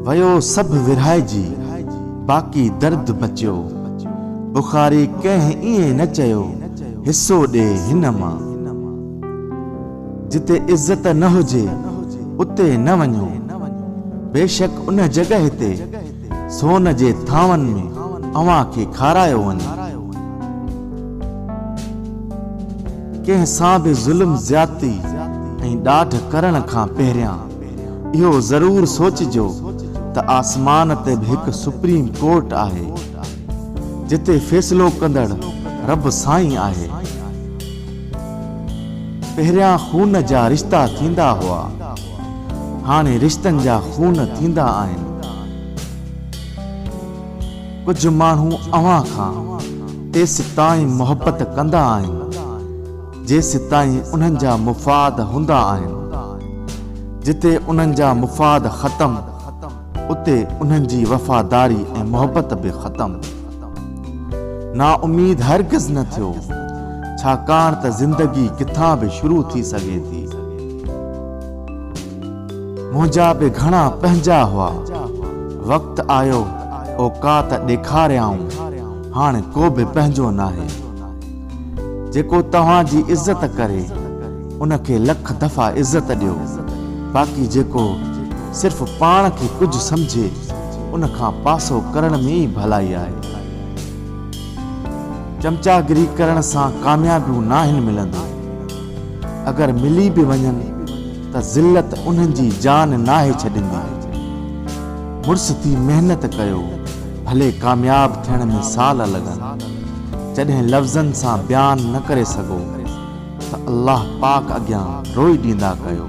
वयो सब विरहाइजी बाक़ी दर्द बचियो। बुखारी कंहिं ईअं न चयो हिस्सो ॾे हिन मां। जिते इज्जत न हुजे उते न वञो। बेशक उन जगह ते सोन जे थावन में अवां खे खारायो वञे। कंहिं सां बि ज़ुल्म ज़्यादती ऐं ॾाढ करण खां पहिरियां इहो ज़रूर सोचिजो त आसमान ते बि हिकु सुप्रीम कोर्ट आहे जिते फ़ैसिलो कंदड़ रब साईं आहे। पहिरियां खून जा रिश्ता थींदा हुआ, हाणे रिश्तनि जा खून थींदा आहिनि। कुझु माण्हू अवां खां तेसि ताईं मोहबत कंदा आहिनि जेसि ताईं उन्हनि जा मुफ़ाद हूंदा आहिनि। जिते उन्हनि जा मुफ़ाद ख़तम उते उन्हनि जी वफ़ादारी ऐं मोहबत बि ख़तम। ना उम्मीद हरगिज़ न थियो, छाकाणि त ज़िंदगी किथां बि शुरू थी सघे थी। मुंहिंजा बि घणा पंहिंजा हुआ, वक़्तु आयो औकात ॾेखारियाऊं, हाणे को बि पंहिंजो नाहे। जेको तव्हांजी इज़त करे उनखे लख दफ़ा इज़त ॾियो, बाक़ी जेको सिर्फ़ पाण खे कुझु सम्झे उनखां पासो करण में ई भलाई आहे। चमचागिरी करण सां कामयाबियूं नाहिनि मिलंदियूं। अगरि मिली बि वञनि त ज़िल्लत उन्हनि जी जान नाहे छॾींदी। मुड़ुस थी महिनत कयो, भले कामयाब थियण में साल लॻनि। जॾहिं लफ़्ज़नि सां बयान न करे सघो त अल्लाह पाक अॻियां रोई ॾींदा कयो।